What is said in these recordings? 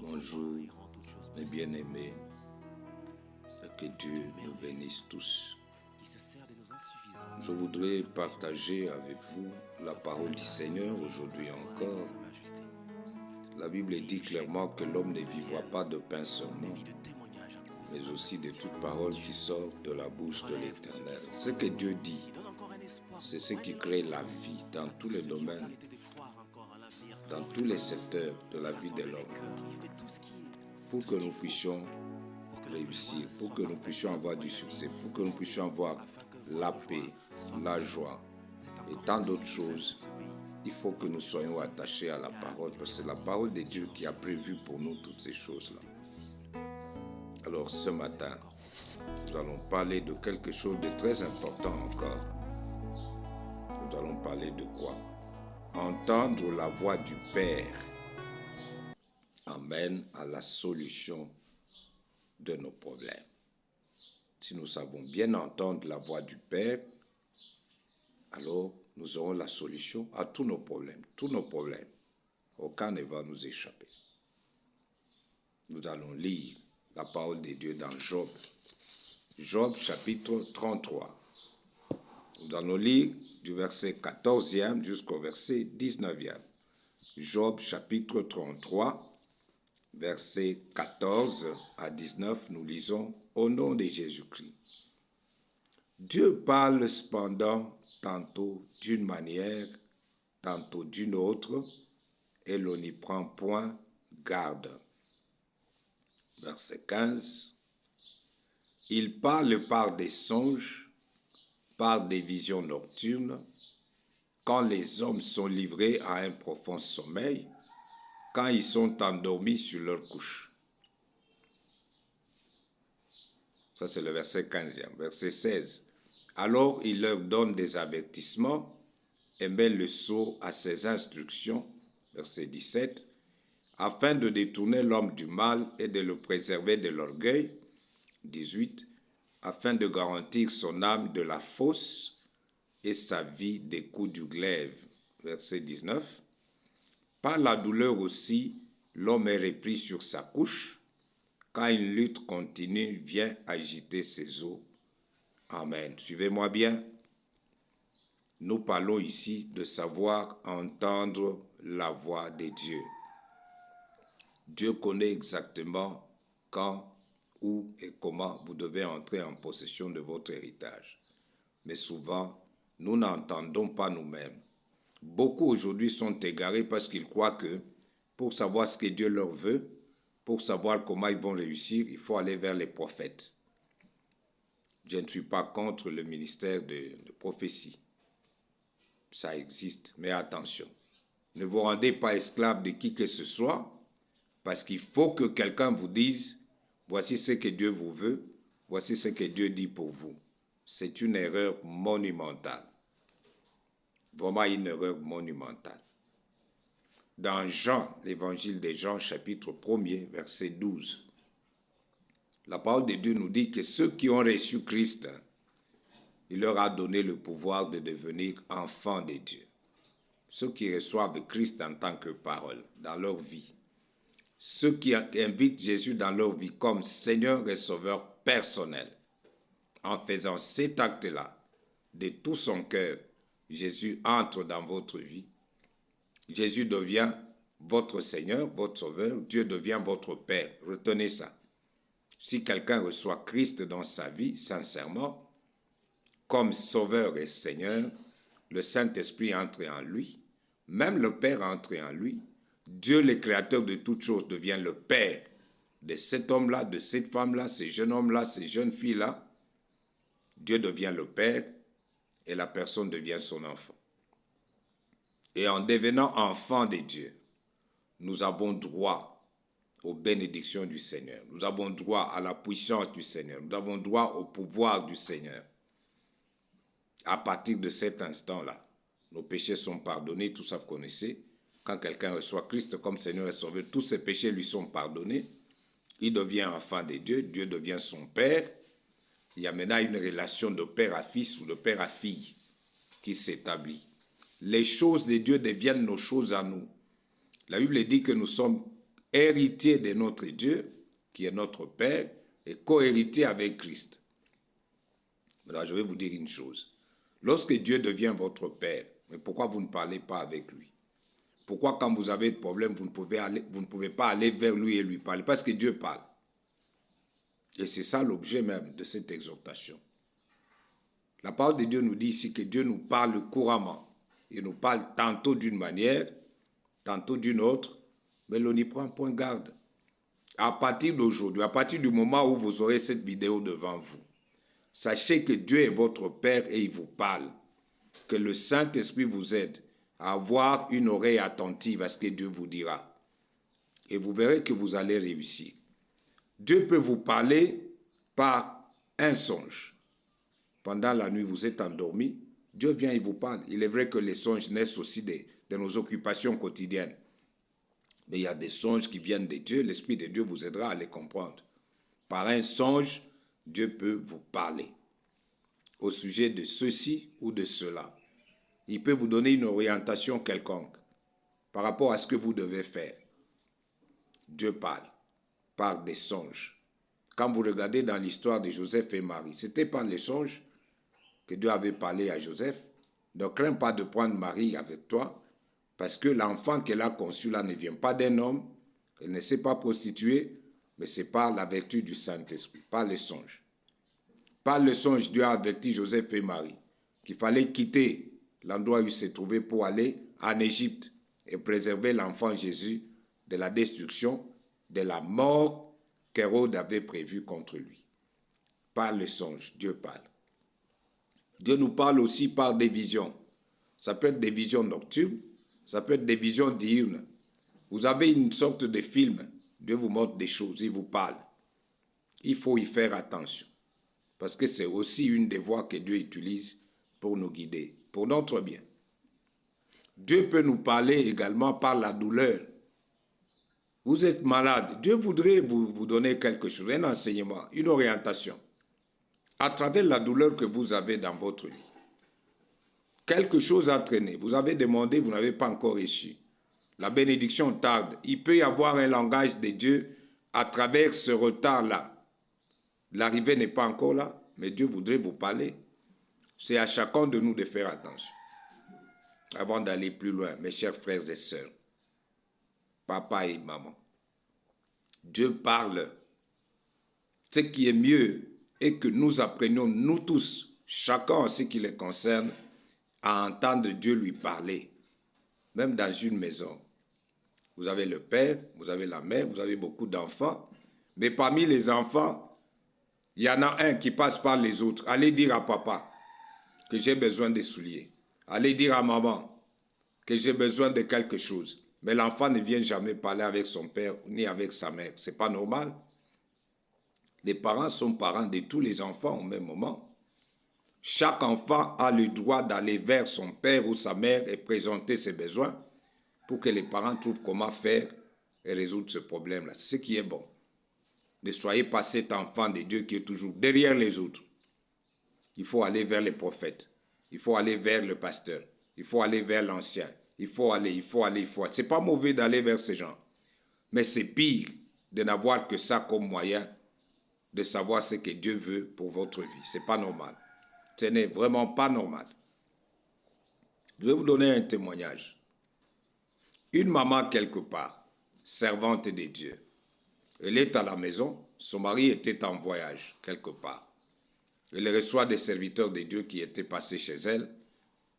Bonjour, mes bien-aimés, et que Dieu nous bénisse tous. Je voudrais partager avec vous la parole du Seigneur aujourd'hui encore. La Bible dit clairement que l'homme ne vivra pas de pain seulement, mais aussi de toute parole qui sort de la bouche de l'Éternel. Ce que Dieu dit, c'est ce qui crée la vie dans tous les domaines, dans tous les secteurs de la vie de l'homme, pour que nous puissions réussir, pour que nous puissions avoir du succès, pour que nous puissions avoir la paix, la joie et tant d'autres choses. Il faut que nous soyons attachés à la parole, parce que c'est la parole de Dieu qui a prévu pour nous toutes ces choses-là. Alors ce matin, nous allons parler de quelque chose de très important encore. Nous allons parler de quoi? Entendre la voix du Père amène à la solution de nos problèmes. Si nous savons bien entendre la voix du Père, alors nous aurons la solution à tous nos problèmes. Tous nos problèmes, aucun ne va nous échapper. Nous allons lire la parole de Dieu dans Job. Job chapitre 33. Nous allons lire du verset 14e jusqu'au verset 19e. Job chapitre 33, versets 14 à 19, nous lisons au nom de Jésus-Christ. Dieu parle cependant tantôt d'une manière, tantôt d'une autre, et l'on n'y prend point garde. Verset 15. Il parle par des songes, par des visions nocturnes, quand les hommes sont livrés à un profond sommeil, quand ils sont endormis sur leur couche. Ça, c'est le verset 15e. Verset 16. Alors il leur donne des avertissements et met le sceau à ses instructions. Verset 17. Afin de détourner l'homme du mal et de le préserver de l'orgueil. 18. Afin de garantir son âme de la fosse et sa vie des coups du glaive. Verset 19. Par la douleur aussi, l'homme est repris sur sa couche, quand une lutte continue vient agiter ses os. Amen. Suivez-moi bien. Nous parlons ici de savoir entendre la voix de Dieu. Dieu connaît exactement quand, où et comment vous devez entrer en possession de votre héritage. Mais souvent, nous n'entendons pas nous-mêmes. Beaucoup aujourd'hui sont égarés parce qu'ils croient que pour savoir ce que Dieu leur veut, pour savoir comment ils vont réussir, il faut aller vers les prophètes. Je ne suis pas contre le ministère de prophétie. Ça existe, mais attention. Ne vous rendez pas esclave de qui que ce soit, parce qu'il faut que quelqu'un vous dise, voici ce que Dieu vous veut, voici ce que Dieu dit pour vous. C'est une erreur monumentale. Vraiment une erreur monumentale. Dans Jean, l'évangile de Jean, chapitre 1er, verset 12, la parole de Dieu nous dit que ceux qui ont reçu Christ, il leur a donné le pouvoir de devenir enfants de Dieu. Ceux qui reçoivent Christ en tant que parole dans leur vie. Ceux qui invitent Jésus dans leur vie comme Seigneur et Sauveur personnel. En faisant cet acte-là, de tout son cœur, Jésus entre dans votre vie. Jésus devient votre Seigneur, votre Sauveur. Dieu devient votre Père. Retenez ça. Si quelqu'un reçoit Christ dans sa vie, sincèrement, comme Sauveur et Seigneur, le Saint-Esprit entre en lui, même le Père entre en lui. Dieu, le Créateur de toutes choses, devient le Père de cet homme-là, de cette femme-là, ces jeunes hommes-là, ces jeunes filles-là. Dieu devient le Père et la personne devient son enfant. Et en devenant enfant de Dieu, nous avons droit aux bénédictions du Seigneur. Nous avons droit à la puissance du Seigneur. Nous avons droit au pouvoir du Seigneur. À partir de cet instant-là, nos péchés sont pardonnés, tout ça vous connaissez. Quand quelqu'un reçoit Christ comme Seigneur et Sauveur, tous ses péchés lui sont pardonnés. Il devient enfant de Dieu, Dieu devient son Père. Il y a maintenant une relation de père à fils ou de père à fille qui s'établit. Les choses de Dieu deviennent nos choses à nous. La Bible dit que nous sommes héritier de notre Dieu, qui est notre Père, et co-héritier avec Christ. Alors, je vais vous dire une chose. Lorsque Dieu devient votre Père, mais pourquoi vous ne parlez pas avec lui? Pourquoi quand vous avez des problèmes, vous ne pouvez pas aller vers lui et lui parler? Parce que Dieu parle. Et c'est ça l'objet même de cette exhortation. La parole de Dieu nous dit ici que Dieu nous parle couramment. Il nous parle tantôt d'une manière, tantôt d'une autre, mais l'on n'y prend point garde. À partir d'aujourd'hui, à partir du moment où vous aurez cette vidéo devant vous, sachez que Dieu est votre Père et il vous parle. Que le Saint-Esprit vous aide à avoir une oreille attentive à ce que Dieu vous dira. Et vous verrez que vous allez réussir. Dieu peut vous parler par un songe. Pendant la nuit, vous êtes endormi, Dieu vient et vous parle. Il est vrai que les songes naissent aussi de nos occupations quotidiennes. Mais il y a des songes qui viennent de Dieu, l'Esprit de Dieu vous aidera à les comprendre. Par un songe, Dieu peut vous parler au sujet de ceci ou de cela. Il peut vous donner une orientation quelconque par rapport à ce que vous devez faire. Dieu parle par des songes. Quand vous regardez dans l'histoire de Joseph et Marie, c'était par les songes que Dieu avait parlé à Joseph. Ne crains pas de prendre Marie avec toi, parce que l'enfant qu'elle a conçu là ne vient pas d'un homme, elle ne s'est pas prostituée, mais c'est par la vertu du Saint-Esprit, par les songes. Par le songe, Dieu a averti Joseph et Marie qu'il fallait quitter l'endroit où ils se trouvaient pour aller en Égypte et préserver l'enfant Jésus de la destruction, de la mort qu'Hérode avait prévue contre lui. Par le songe, Dieu parle. Dieu nous parle aussi par des visions. Ça peut être des visions nocturnes, ça peut être des visions diurnes. Vous avez une sorte de film, Dieu vous montre des choses, il vous parle. Il faut y faire attention, parce que c'est aussi une des voies que Dieu utilise pour nous guider, pour notre bien. Dieu peut nous parler également par la douleur. Vous êtes malade, Dieu voudrait vous donner quelque chose, un enseignement, une orientation, à travers la douleur que vous avez dans votre vie. Quelque chose a traîné, vous avez demandé, vous n'avez pas encore reçu. La bénédiction tarde. Il peut y avoir un langage de Dieu à travers ce retard-là. L'arrivée n'est pas encore là, mais Dieu voudrait vous parler. C'est à chacun de nous de faire attention. Avant d'aller plus loin, mes chers frères et sœurs, papa et maman, Dieu parle. Ce qui est mieux est que nous apprenions, nous tous, chacun en ce qui les concerne, à entendre Dieu lui parler. Même dans une maison, vous avez le père, vous avez la mère, vous avez beaucoup d'enfants, mais parmi les enfants, il y en a un qui passe par les autres. Allez dire à papa que j'ai besoin de souliers. Allez dire à maman que j'ai besoin de quelque chose. Mais l'enfant ne vient jamais parler avec son père ni avec sa mère. Ce n'est pas normal. Les parents sont parents de tous les enfants au même moment. Chaque enfant a le droit d'aller vers son père ou sa mère et présenter ses besoins pour que les parents trouvent comment faire et résoudre ce problème-là. C'est ce qui est bon. Ne soyez pas cet enfant de Dieu qui est toujours derrière les autres. Il faut aller vers les prophètes. Il faut aller vers le pasteur. Il faut aller vers l'ancien. Il faut aller. C'est pas mauvais d'aller vers ces gens. Mais c'est pire de n'avoir que ça comme moyen de savoir ce que Dieu veut pour votre vie. C'est pas normal. Ce n'est vraiment pas normal. Je vais vous donner un témoignage. Une maman quelque part, servante de Dieu, elle est à la maison, son mari était en voyage quelque part. Elle reçoit des serviteurs de Dieu qui étaient passés chez elle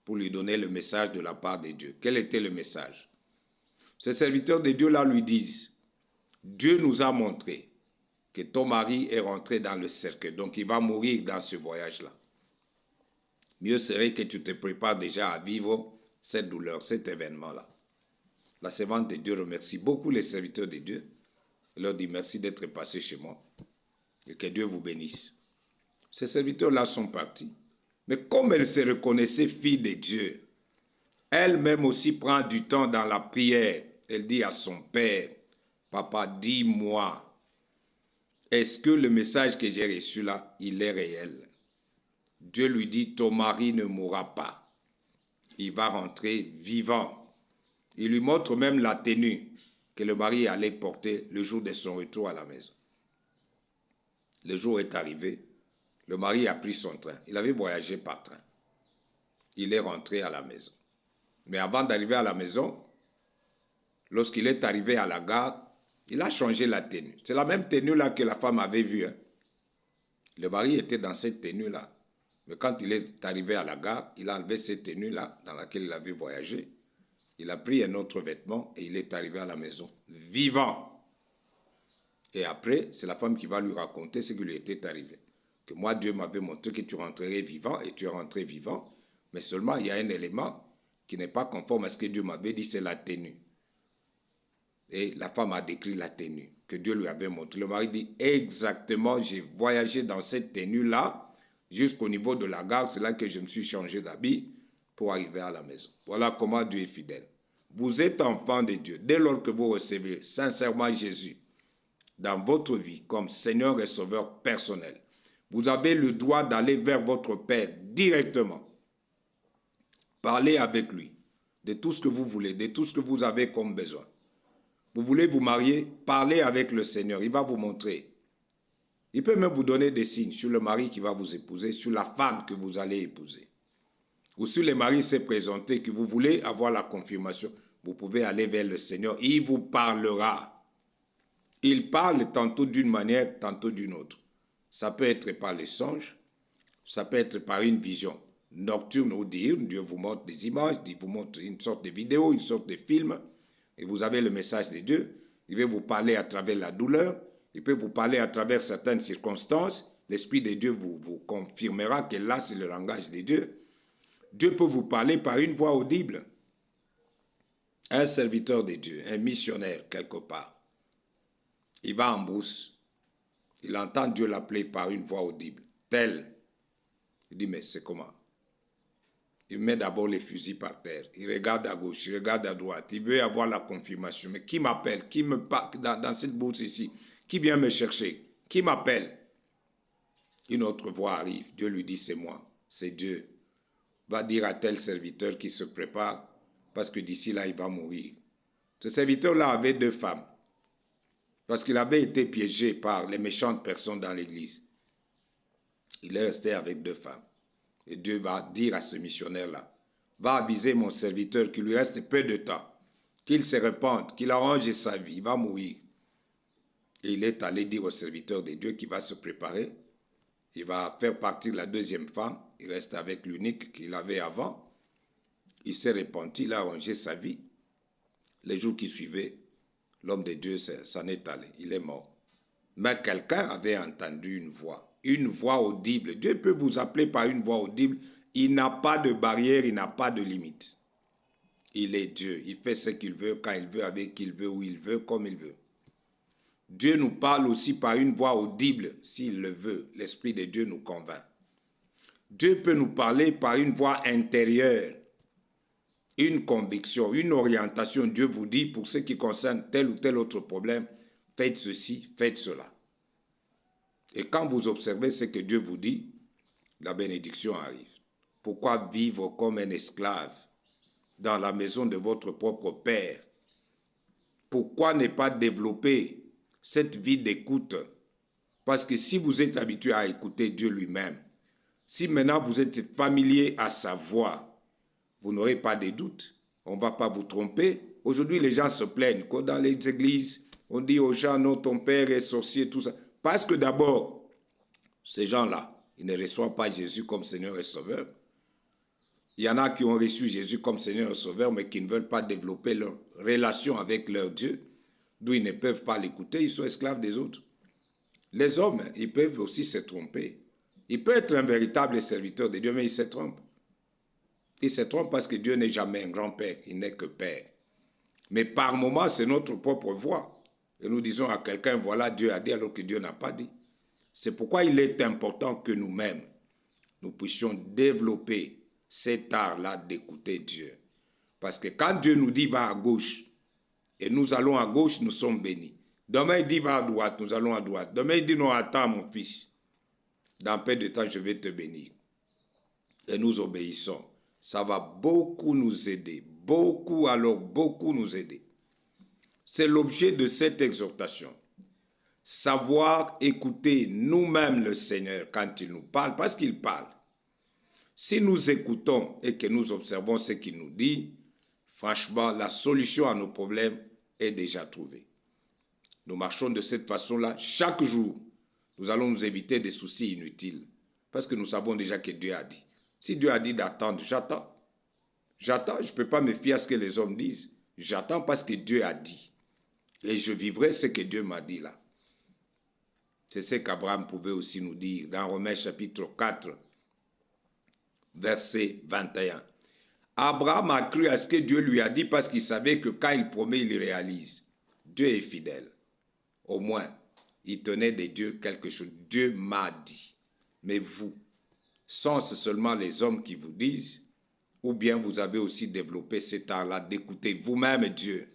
pour lui donner le message de la part de Dieu. Quel était le message? Ces serviteurs de Dieu là lui disent, Dieu nous a montré que ton mari est rentré dans le cercle, donc il va mourir dans ce voyage-là. Mieux serait que tu te prépares déjà à vivre cette douleur, cet événement-là. La servante de Dieu remercie beaucoup les serviteurs de Dieu. Elle leur dit merci d'être passés chez moi et que Dieu vous bénisse. Ces serviteurs-là sont partis. Mais comme elle se reconnaissait fille de Dieu, elle-même aussi prend du temps dans la prière. Elle dit à son père, papa, dis-moi, est-ce que le message que j'ai reçu là, il est réel? Dieu lui dit, ton mari ne mourra pas. Il va rentrer vivant. Il lui montre même la tenue que le mari allait porter le jour de son retour à la maison. Le jour est arrivé, le mari a pris son train. Il avait voyagé par train. Il est rentré à la maison. Mais avant d'arriver à la maison, lorsqu'il est arrivé à la gare, il a changé la tenue. C'est la même tenue-là que la femme avait vue. Hein. Le mari était dans cette tenue-là. Mais quand il est arrivé à la gare, il a enlevé cette tenue-là dans laquelle il avait voyagé. Il a pris un autre vêtement et il est arrivé à la maison vivant. Et après, c'est la femme qui va lui raconter ce qui lui était arrivé. Que moi, Dieu m'avait montré que tu rentrerais vivant et tu es rentré vivant. Mais seulement, il y a un élément qui n'est pas conforme à ce que Dieu m'avait dit, c'est la tenue. Et la femme a décrit la tenue que Dieu lui avait montrée. Le mari dit, exactement, j'ai voyagé dans cette tenue-là jusqu'au niveau de la gare. C'est là que je me suis changé d'habit pour arriver à la maison. Voilà comment Dieu est fidèle. Vous êtes enfant de Dieu. Dès lors que vous recevez sincèrement Jésus dans votre vie comme Seigneur et Sauveur personnel, vous avez le droit d'aller vers votre Père directement. Parlez avec lui de tout ce que vous voulez, de tout ce que vous avez comme besoin. Vous voulez vous marier, parlez avec le Seigneur, il va vous montrer. Il peut même vous donner des signes sur le mari qui va vous épouser, sur la femme que vous allez épouser. Ou si le mari s'est présenté, que vous voulez avoir la confirmation, vous pouvez aller vers le Seigneur, il vous parlera. Il parle tantôt d'une manière, tantôt d'une autre. Ça peut être par les songes, ça peut être par une vision nocturne ou diurne. Dieu vous montre des images, il vous montre une sorte de vidéo, une sorte de film, et vous avez le message de Dieu. Il va vous parler à travers la douleur, il peut vous parler à travers certaines circonstances. L'Esprit de Dieu vous confirmera que là, c'est le langage de Dieu. Dieu peut vous parler par une voix audible. Un serviteur de Dieu, un missionnaire quelque part, il va en brousse, il entend Dieu l'appeler par une voix audible, tel. Il dit, mais c'est comment? Il met d'abord les fusils par terre, il regarde à gauche, il regarde à droite, il veut avoir la confirmation. Mais qui m'appelle? Qui me parle dans cette bourse ici? Qui vient me chercher? Qui m'appelle? Une autre voix arrive, Dieu lui dit, c'est moi, c'est Dieu. Va dire à tel serviteur qui se prépare, parce que d'ici là, il va mourir. Ce serviteur-là avait 2 femmes, parce qu'il avait été piégé par les méchantes personnes dans l'église. Il est resté avec 2 femmes. Et Dieu va dire à ce missionnaire-là, va aviser mon serviteur qu'il lui reste peu de temps, qu'il se repente, qu'il arrange sa vie, il va mourir. Et il est allé dire au serviteur de Dieu qu'il va se préparer, il va faire partir la 2e femme, il reste avec l'unique qu'il avait avant, il s'est repenti, il a arrangé sa vie. Les jours qui suivaient, l'homme de Dieu s'en est allé, il est mort. Mais quelqu'un avait entendu une voix audible. Dieu peut vous appeler par une voix audible. Il n'a pas de barrière, il n'a pas de limite. Il est Dieu, il fait ce qu'il veut, quand il veut, avec qui il veut, où il veut, comme il veut. Dieu nous parle aussi par une voix audible, s'il le veut. L'Esprit de Dieu nous convainc. Dieu peut nous parler par une voix intérieure, une conviction, une orientation. Dieu vous dit, pour ce qui concerne tel ou tel autre problème, faites ceci, faites cela. Et quand vous observez ce que Dieu vous dit, la bénédiction arrive. Pourquoi vivre comme un esclave dans la maison de votre propre Père? Pourquoi ne pas développer cette vie d'écoute? Parce que si vous êtes habitué à écouter Dieu lui-même, si maintenant vous êtes familier à sa voix, vous n'aurez pas de doute. On ne va pas vous tromper. Aujourd'hui, les gens se plaignent. Quand dans les églises, on dit aux gens, non, ton père est sorcier, tout ça. Parce que d'abord, ces gens-là, ils ne reçoivent pas Jésus comme Seigneur et Sauveur. Il y en a qui ont reçu Jésus comme Seigneur et Sauveur, mais qui ne veulent pas développer leur relation avec leur Dieu, d'où ils ne peuvent pas l'écouter, ils sont esclaves des autres. Les hommes, ils peuvent aussi se tromper. Il peut être un véritable serviteur de Dieu, mais il se trompe. Il se trompe parce que Dieu n'est jamais un grand-père, il n'est que père. Mais par moments, c'est notre propre voix. Et nous disons à quelqu'un, voilà, Dieu a dit alors que Dieu n'a pas dit. C'est pourquoi il est important que nous-mêmes, nous puissions développer cet art-là d'écouter Dieu. Parce que quand Dieu nous dit va à gauche, et nous allons à gauche, nous sommes bénis. Demain, il dit va à droite, nous allons à droite. Demain, il dit non, attends mon fils. Dans peu de temps, je vais te bénir. Et nous obéissons. Ça va beaucoup nous aider. Beaucoup, alors beaucoup nous aider. C'est l'objet de cette exhortation. Savoir écouter nous-mêmes le Seigneur quand il nous parle, parce qu'il parle. Si nous écoutons et que nous observons ce qu'il nous dit, franchement, la solution à nos problèmes est déjà trouvée. Nous marchons de cette façon-là chaque jour. Nous allons nous éviter des soucis inutiles parce que nous savons déjà que Dieu a dit. Si Dieu a dit d'attendre, j'attends. J'attends, je ne peux pas me fier à ce que les hommes disent. J'attends parce que Dieu a dit. Et je vivrai ce que Dieu m'a dit là. C'est ce qu'Abraham pouvait aussi nous dire dans Romains chapitre 4, verset 21. Abraham a cru à ce que Dieu lui a dit parce qu'il savait que quand il promet, il réalise. Dieu est fidèle. Au moins, il tenait de Dieu quelque chose. Dieu m'a dit. Mais vous, sont-ce seulement les hommes qui vous disent, ou bien vous avez aussi développé cet art-là d'écouter vous-même Dieu?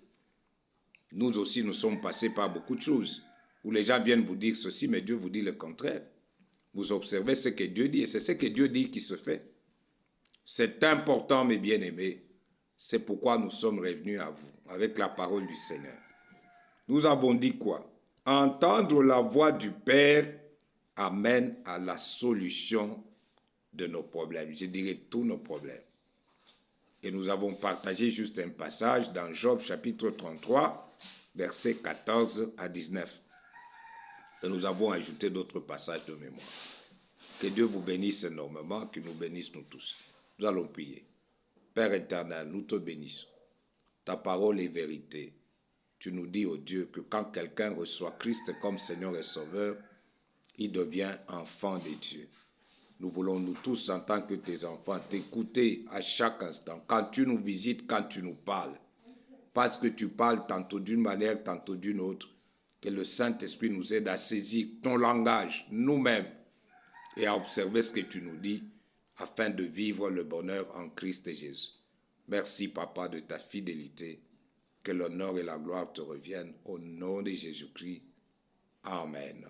Nous aussi, nous sommes passés par beaucoup de choses, où les gens viennent vous dire ceci, mais Dieu vous dit le contraire. Vous observez ce que Dieu dit, et c'est ce que Dieu dit qui se fait. C'est important, mes bien-aimés. C'est pourquoi nous sommes revenus à vous, avec la parole du Seigneur. Nous avons dit quoi? Entendre la voix du Père amène à la solution de nos problèmes. Je dirais tous nos problèmes. Et nous avons partagé juste un passage dans Job chapitre 33, versets 14 à 19. Et nous avons ajouté d'autres passages de mémoire. Que Dieu vous bénisse énormément, qu'il nous bénisse nous tous. Nous allons prier. Père éternel, nous te bénissons. Ta parole est vérité. Tu nous dis, oh Dieu, que quand quelqu'un reçoit Christ comme Seigneur et Sauveur, il devient enfant de Dieu. Nous voulons, nous tous, en tant que tes enfants, t'écouter à chaque instant, quand tu nous visites, quand tu nous parles. Parce que tu parles tantôt d'une manière, tantôt d'une autre, que le Saint-Esprit nous aide à saisir ton langage, nous-mêmes, et à observer ce que tu nous dis, afin de vivre le bonheur en Christ Jésus. Merci, Papa, de ta fidélité. Que l'honneur et la gloire te reviennent au nom de Jésus-Christ. Amen.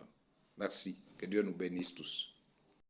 Merci. Que Dieu nous bénisse tous.